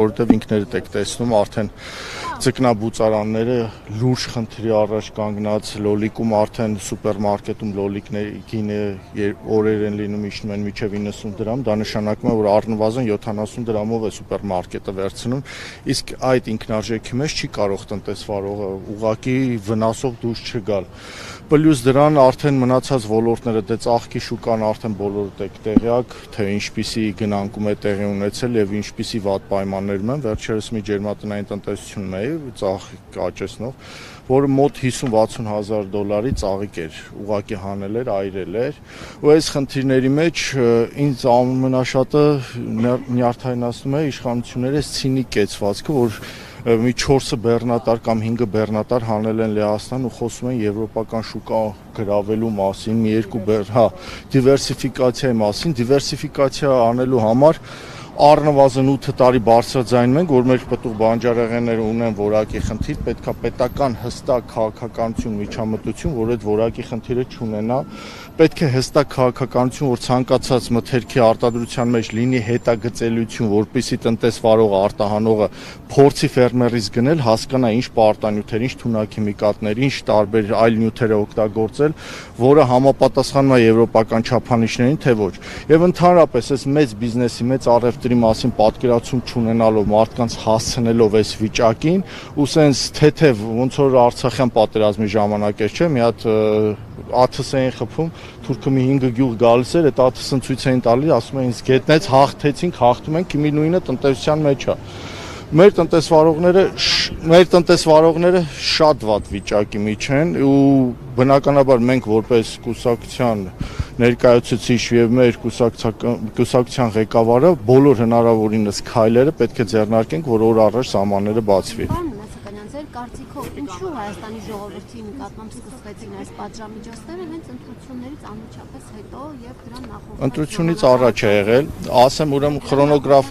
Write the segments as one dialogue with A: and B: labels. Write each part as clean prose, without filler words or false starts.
A: որովհետև ինքներդ եք տեսնում արդեն ձկնաբուծարանները լուրջ խնդրի առաջ կանգնած, լոլիկում արդեն սուպերմարկետում լոլիկների գինը օրեր են լինում իջնում են մինչև 90 դրամ, դա նշանակում է, որ առնվազն 70 դրամով է սուպերմարկետը վերցնում, իսկ այդ ինքնարժեքի մեջ չի կարող տնտեսվարողը ուղղակի վնասող դուրս չգալ։ Պլյուս դրան արդեն մնացած ոլորտները դե ծաղկի շուկան արդեն բոլորդ եք տեղյակ, թե ինչպիսի գնանկում է տեղի ունեցել եւ ինչպիսի վատ պայմաններում են, վերջերս մի ջերմատնային տնտեսությունում է ծաղիկ աճեցնող, որը մոտ 50-60 հազար դոլարի ծաղիկ էր, ուղղակի հանել էր, այրել էր, ու այս խնդիրների մեջ ինձ ամենաշատը նյարդայնացնում է իշխանությունների ցինիկ կեցվածքը, որ մի 4 բեռնատար կամ 5 բեռնատար հանել են Լեհաստան ու խոսում են եվրոպական շուկա գրավելու մասին, մի երկու դիվերսիֆիկացիայի մասին, դիվերսիֆիկացիա անելու համար առնվազն 8 տարի բարձրաձայնում ենք, որ մեր պտուղ բանջարեղենները ունեն որակի խնդիր, պետքա պետական հստակ քաղաքականություն, միջամտություն, որ այդ որակի խնդիրը չունենա, պետք է հստակ քաղաքականություն, որ ցանկացած մթերքի արտադրության մեջ լինի հետագծելիություն, որպեսզի տնտեսվարողը, արտահանողը փորձի ֆերմերից գնել, հասկանա ինչ պարտանյութեր, ինչ թունաքիմիկատներ, ինչ տարբեր այլ նյութեր օգտագործել, որը համապատասխանում է եվրոպական չափանիշներին, թե ոչ։ Եվ ընդհանրապես այս մեծ բիզնեսի, մեծ առևտրի մասին պատկերացում չունենալով մարդկանց հասցնելով այս վիճակին, ու սենց թեթև ոնց որ Արցախյան պատերազմի ժամանակ էր, չէ՞, մի հատ ԱԹՍ էին խփում, թուրքը մի 5 գյուղ գալիս էր, այդ ԱԹՍ-ն ցույց էին տալիս, ասում էին գետնեց, հաղթեցինք, հաղթում ենք, հիմի նույնը տնտեսության մեջ է։ Մեր տնտեսվարողները շատ վատ վիճակի մեջ են ու բնականաբար մենք որպես կուսակցության ներկայացուցիչ եւ մեր կուսակցության ղեկավարը բոլոր հնարավորինս քայլերը պետք է ձեռնարկենք, որ օր առաջ սահմանները բացվի։
B: Կարծիքով ինչու Հայաստանի ժողովրդի նկատմամբ սկսվեցին այս պատժամիջոցները հենց ընտրություններից անմիջապես հետո եւ դրան նախորդ
A: ընտրությունից առաջ է եղել, ասեմ ուրեմն քրոնոգրաֆ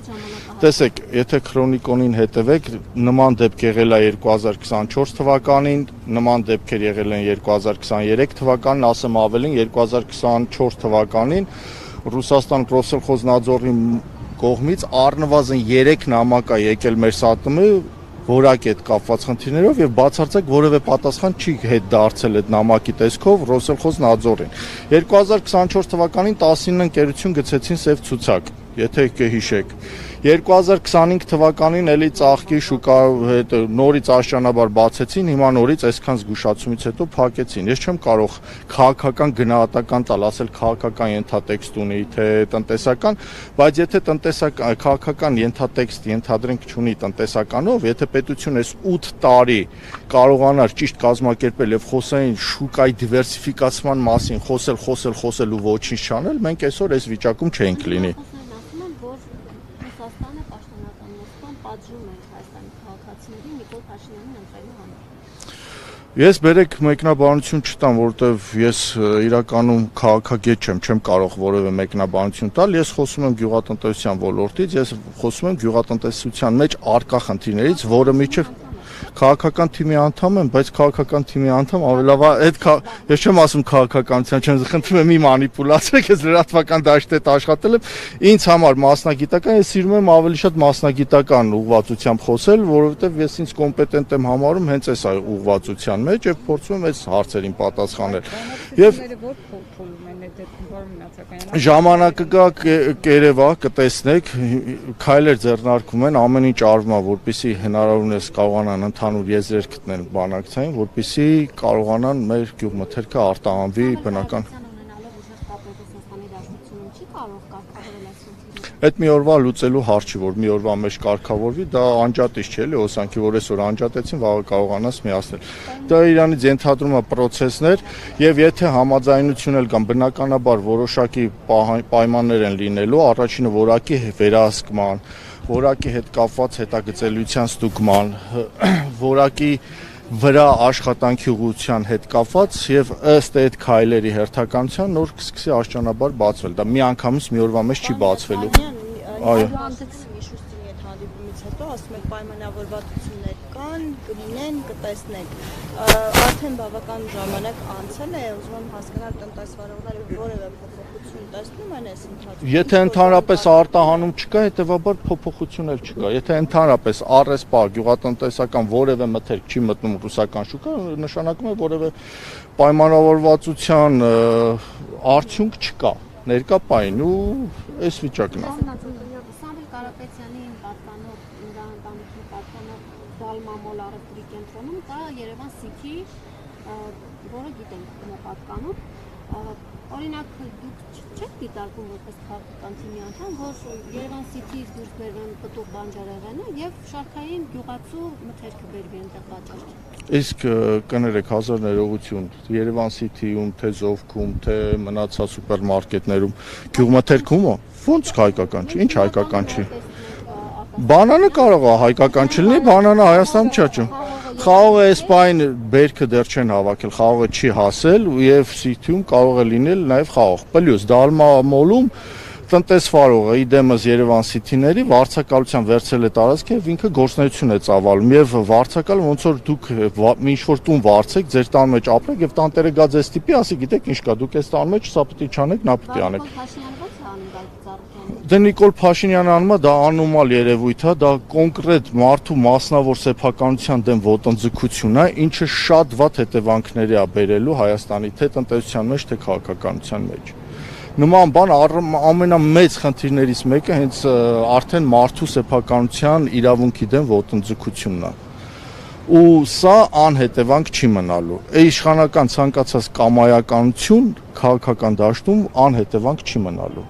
A: տեսեք, եթե քրոնիկոնին հետևեք, նման դեպք եղել է 2024 թվականին, նման դեպքեր եղել են 2023 թվականին, ասեմ ավելին 2024 թվականին Ռուսաստան Ռոսելխոզնadzorի կողմից առնվազն 3 նամակ է եկել մեր ՍԱՏՄ որակի հետ կապված խնդիրներով եւ բացարձակ որևէ պատասխան չի հետ դարձել այդ նամակի տեսքով Ռոսելխոզնadzorին։ 2024 թվականին 19 ընկերություն գցեցին սև ցուցակ, եթե կհիշեք։ 2025 թվականին էլի ծաղկի շուկա հետ նորից աշճանաբար բացեցին, հիմա նորից այսքան զգուշացումից հետո փակեցին։ Ես չեմ կարող քաղաքական գնահատական տալ, ասել քաղաքական ենթատեքստ ունի, թե տնտեսական, բայց եթե քաղաքական ենթատեքստ ենթադրենք չունի տնտեսականով, եթե պետությունը այս 8 տարի կարողանար ճիշտ կազմակերպել եւ խոսային շուկայի դիվերսիֆիկացման մասին, խոսել ու ոչինչ չանել, մենք այսօր այս վիճակում չենք լինի։
B: Ռուսաստանը պաշտոնական նոստում պատժում է Հայաստանի քաղաքացիներին Նիկոլ Փաշինյանին ընտրելու համար։
A: Ես բերեք մեկնաբանություն չտամ, որովհետև ես իրականում քաղաքագետ չեմ կարող որևէ մեկնաբանություն տալ, ես խոսում եմ գյուղատնտեսության ոլորտից, ես խոսում եմ գյուղատնտեսության մեջ առկա խնդիրներից, որը միջև քաղաքական թիմի անդամ եմ, բայց քաղաքական թիմի անդամ ավելավ այդ ես չեմ ասում քաղաքականության, չեմ խնդրում եմ մի մանիպուլացիա, ես լրատվական դաշտի հետ աշխատել եմ, ինձ համար մասնագիտական, ես սիրում եմ ավելի շատ մասնագիտական ուղղվածությամբ խոսել, որովհետև ես ինձ կոմպետենտ եմ համարում հենց այս ուղղվածության մեջ եւ փորձում եմ այս հարցերին պատասխանել։ Եվ ժամանակը գա կերևա, կտեսնեք, քայլեր ձեռնարկվում են, ամեն ինչ արվում է, որպեսզի հնարավորինս կարողանան ընդհանուր եզրեր գտնել բանակցային, որպեսզի կարողանան մեր գյուղմթերքը արտահանվի բնական։ Այդ մի օրվա լուծելու հարց չի, որ մի օրվա մեջ կարգավորվի, դա անջատիչ չէ, էլի հոսանքի, որ այսօր անջատեցին, վաղը կարողանաս միացնել։ Դա իրանից ենթադրում է պրոցեսներ, եւ եթե համաձայնություն էլ կան, բնականաբար որոշակի պայմաններ են լինելու, առաջինը որակի վերահսկման, որակի հետ կապված հետագծելիության ստուգման, որակի վրա աշխատանքի ուղղության հետ կապված եւ ըստ այդ քայլերի հերթականության նոր կսկսի աշճանաբար բացվել։ Դա մի անգամից մի օրվա մեջ չի բացվելու։ Այո։
C: հետո ասում եք պայմանավորվածություններ կան, կլինեն, կտեսնենք։ Արդեն բավական ժամանակ անցել է, ուզում եմ հասկանալ տնտեսվարողները որևէ փոփոխություն տեսնում են այս ընթացքում։
A: Եթե ընդհանրապես արտահանում չկա, հետեւաբար փոփոխություն էլ չկա։ Եթե ընդհանրապես առեսպա գյուղատնտեսական որևէ մթերք չի մտնում ռուսական շուկա, նշանակում է որևէ պայմանավորվածության արդյունք չկա ներկա պահին ու այս վիճակն է։
B: Սամվել Կարապետյանին պատկանող ընտանիքին պատկանող Դալմամոլ առևտրի կենտրոնում կա Երևան City, որը գիտենք ում է պատկանում։ Օրինակ դուք չեք դիտարկում որպես քաղաքական թիմի անդամ, որ Երևան City-ից դուրս բերվեն պտուղ բանջարեղենը եւ շարքային գյուղացու մթերքը բերվի այնտեղ վաճառքի։
A: Իսկ կներեք հազար ներողություն Երևան City-ում, թե Զովքում, թե մնացած սուպերմարկետներում գյուղմթերքում է։ Ոնց հայկական չի, ինչ հայկական չի։ Բանանը կարող է հայկական չլինի, բանանը Հայաստանում չի աճում։ Խաղողը այս պայն բերքը դեռ չեն հավաքել, խաղողը չի հասել եւ City-ում կարող է լինել նաեւ խաղող։ Պլյուս Դալմամոլում տնտեսվարողը իդեմս Երևան City-ների վարձակալության վերցել է տարածքը եւ ինքը գործունեություն է ծավալում եւ վարձակալը ոնց որ դուք մի ինչ-որ տուն վարձեք, ձեր տան մեջ ապրեք եւ տանտերը գա ձեզ տիպի, ասի գիտեք ինչ կա, դուք այս տան մեջ սա պետք է չանեք, նա պետք է անեք։ Դե Նիկոլ Փաշինյանը անում է, դա անոմալ երևույթ է, դա կոնկրետ մարդու մասնավոր սեփականության դեմ ոտնձգություն է, ինչը շատ վատ հետևանքների է բերելու Հայաստանի թե տնտեսության մեջ, թե քաղաքականության մեջ։ Նման բան ամենամեծ խնդիրներից մեկը հենց արդեն մարդու սեփականության իրավունքի դեմ ոտնձգությունն է։ Ու սա անհետևանք չի մնալու։ Իշխանական ցանկացած կամայականություն քաղաքական դաշտում անհետևանք չի մնալու։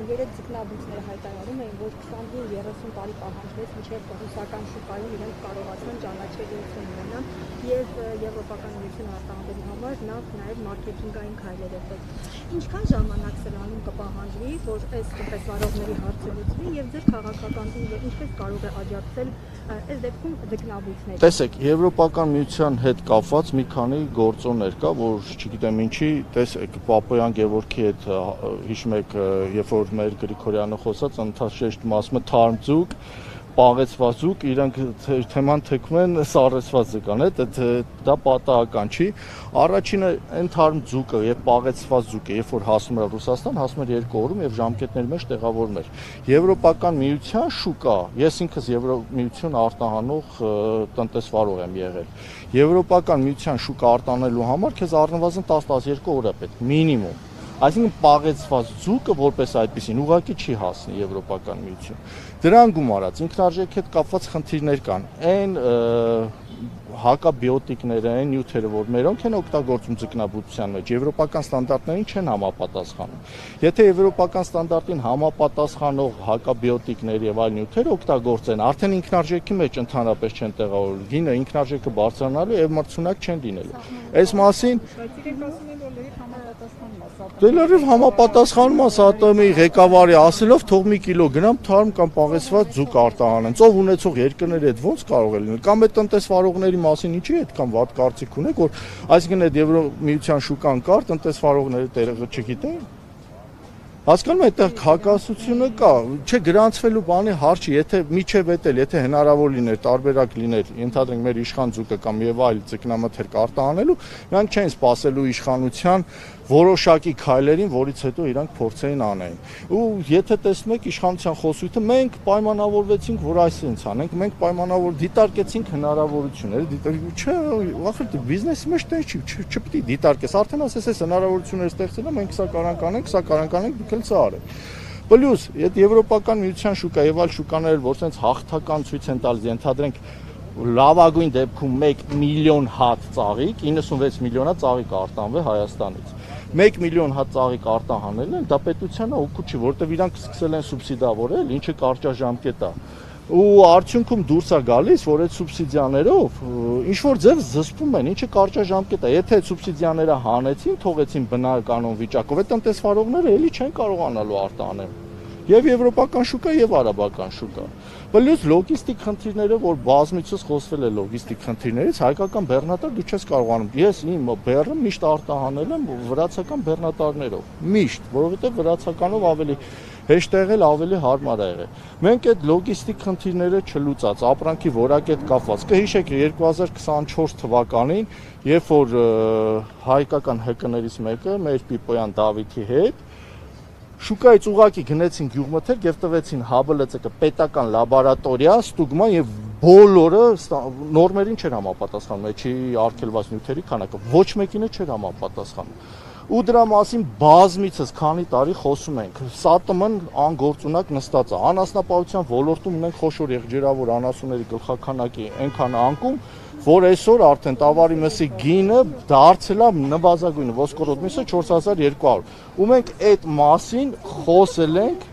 D: Երեք ձկնաբույսները հայտարարում էին, որ 25-30 տարի պահանջվեց մինչև ռուսական շուկայում իրենք կարողացան ճանաչելիություն ունենան եւ եվրոպական միությունը արտահանելու համար նաեւ մարքեթինգային քայլեր է պետք։ Ինչքան ժամանակ սրանում կպահանջվի, որ այս տնտեսվարողների հարցը լուծվի եւ ձեր քաղաքական ուժը ինչպես կարող է աջակցել այս դեպքում ձկնաբույսներին։
A: Տեսեք, Եվրոպական միության հետ կապված մի քանի գործոններ կա, որ չգիտեմ ինչի, տեսեք, Պապոյան Գևորգի հետ հիշում եք, երբ որ մեր Գրիգորյանը խոսած, ընդհանրապես ասում է թարմ ձուկ, պաղեցված ձուկ, իրանք թեման թեքում են սառեցված ձկան, դա պատահական չի։ Առաջինը այն թարմ ձուկը եւ պաղեցված ձուկը, երբ որ հասնում էր Ռուսաստան, հասնում էր 2 օրում եւ ժամկետների մեջ տեղավորում էր։ Եվրոպական միության շուկա, ես ինքս Եվրոմիություն արտահանող տնտեսվարող եմ եղել։ Եվրոպական միության շուկա արտանելու համար քեզ առնվազն 10-12 օր է պետք, մինիմում։ Այսինքն պաղեցված ձուկը որպես այդպեսին ուղղակի չի հասնի Եվրոպական միություն։ Դրան գումարած ինքնարժեքի հետ կապված խնդիրներ կան։ Այն հակաբիոտիկները, այն նյութերը, որ մերոնք են օգտագործում ձկնաբուծության մեջ, եվրոպական ստանդարտներին չեն համապատասխանում։ Եթե եվրոպական ստանդարտին համապատասխանող հակաբիոտիկներ եւ այլ նյութեր օգտագործեն, արդեն ինքնարժեքի մեջ ընդհանրապես չեն տեղավորվում։ Գինը ինքնարժեքը բարձրանալու եւ մրցունակ չեն լինելու։ Այս մասին դե լրիվ համապատասխանում է ՍԱՏՄ-ի ղեկավարի ասելով թող մի կիլո գրամ թարմ կամ պաղեցված ձուկ արտահանեն։ Ծով ունեցող երկրների հետ ո՞նց կարող է լինել։ Կամ այդ տնտեսվարողների մասին ինչի այդքան վատ կարծիք ունեք, որ այսինքն այդ Եվրոմիության շուկան կար, տնտեսվարողները տեղը չգիտեն։ Հասկանում եք, այդտեղ հակասությունը կա, չէ գրանցվելու բանի հարց չի, եթե միջև էտել, եթե հնարավոր լիներ, տարբերակ լիներ, ենթադրենք մեր իշխան ձուկը կամ եւ այլ ձկնամթերք արտահանելու, նրանք չեն սպասելու իշխանության որոշակի քայլերին, որից հետո իրանք փորձեին անեն։ Ու եթե տեսնում եք իշխանության խոսույթը, մենք պայմանավորվեցինք, որ այսինչ անենք, մենք պայմանավոր դիտարկեցինք հնարավորությունները, չէ, ախր բիզնեսի մեջ տես չի, չպետք է դիտարկես, արդեն ասես այս հնարավորությունները ստեղծել եմ, մենք սա կարանք անենք, դուք էլ սա արեք։ Պլյուս, այդ եվրոպական միության շուկա եւ այլ շուկաներ, որ sense հաղթական ցույց են տալիս, ենթադրենք լավագույն դեպքում 1 միլիոն հատ ծաղիկ, 96 միլիոնա ծաղիկ արտանվի Հայաստանից։ 1 միլիոն հատ ծաղիկ արտահանելն է, դա պետությանը օգուտ չի, որտեղ իրանք սկսել են սուբսիդավորել, ինչը կարճաժամկետ է։ Ու արդյունքում դուրս է գալիս, որ այդ սուբսիդիաներով ինչ որ ձև զսպում են, ինչը կարճաժամկետ է։ Եթե այդ սուբսիդիաները հանեցին, թողեցին բնականon վիճակով, այդ տնտեսվարողները էլի չեն կարողանալու արտահանել։ Եվ եվրոպական շուկա եւ արաբական շուկա։ Պլյուս լոգիստիկ խնդիրները, որ բազմիցս խոսվել է լոգիստիկ խնդիրներից, հայկական բեռնատար դու չես կարողանում։ Ես իմ բեռը միշտ արտահանել եմ վրացական բեռնատարներով։ Միշտ, որովհետեւ վրացականով ավելի Հեշտեղ էլ ավելի հարմար է եղել։ Մենք այդ լոգիստիկ խնդիրները չլուծած, ապրանքի որակի հետ կապված։ Կհիշեք 2024 թվականին, երբ որ հայկական ՀԿ-ներից մեկը մեր Պիպոյան Դավիթի հետ շուկայից ուղակի գնեցին գյուղմթերք եւ տվեցին ՀԲԼՑԿ պետական լաբորատորիա ստուգման եւ բոլորը նորմերին չէր համապատասխանում, չի արգելված նյութերի քանակը, ոչ մեկինը չէր համապատասխանում։ Ու դրա մասին բազմիցս քանի տարի խոսում ենք։ ՍԱՏՄ-ն անգործունակ նստած է։ Անասնապահության ոլորտում ունենք խոշոր եղջերավոր անասունների գլխաքանակի այնքան անկում, որ այսօր արդեն տավարի մսի գինը դարձել է նվազագույնը, ոսկորոտ միսը 4200։ Ու մենք այդ մասին խոսել ենք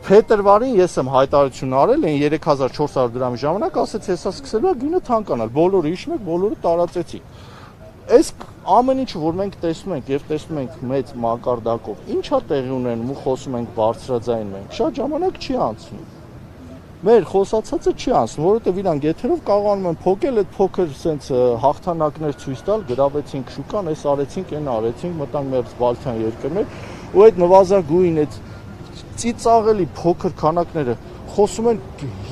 A: փետրվարին, ես եմ հայտարարություն արել, այն 3400 դրամի ժամանակ ասեց, հեսա սկսելու է գինը թանկանալ։ Բոլորը հիշում եք, բոլորը տարածեցին։ Այս ամեն ինչը, որ մենք տեսնում ենք եւ տեսնում ենք մեծ մակարդակով, ինչա տեղի ունենում ու խոսում ենք բարձրաձայն մենք, շատ ժամանակ չի անցնում։ Մեր խոսացածը չի անցնում, որովհետեւ իրանք եթերով կարողանում են փոկել այդ փոքր sense հաղթանակներ ցույց տալ, գրավեցինք շուկան, այս արեցինք, այն արեցինք, մտանք մեր Բալթյան երկրներ, ու այդ նվազագույն այդ ծիծաղելի փոքր քանակները խոսում են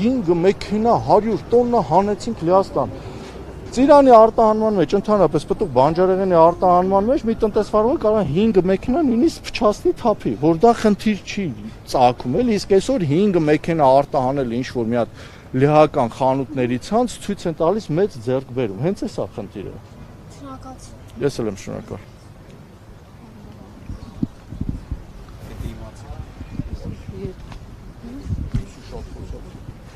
A: 5 մեքենա 100 տոննա հանեցինք Լիաստան։ Ծիրանի արտահանման մեջ, ընդհանրապես պտուղ բանջարեղենի արտահանման մեջ մի տնտեսվարողը կարող է 5 մեքենա նույնիսկ փչացնի թափի, որ դա խնդիր չի ծագում, էլի, իսկ այսօր 5 մեքենա արտահանել ինչ-որ մի հատ լիհական խանութների ցանց ցույց են տալիս մեծ ձեռքբերում, հենց էսա խնդիրը։
B: Շնորհակալություն։
A: Ես էլ եմ շնորհակալ։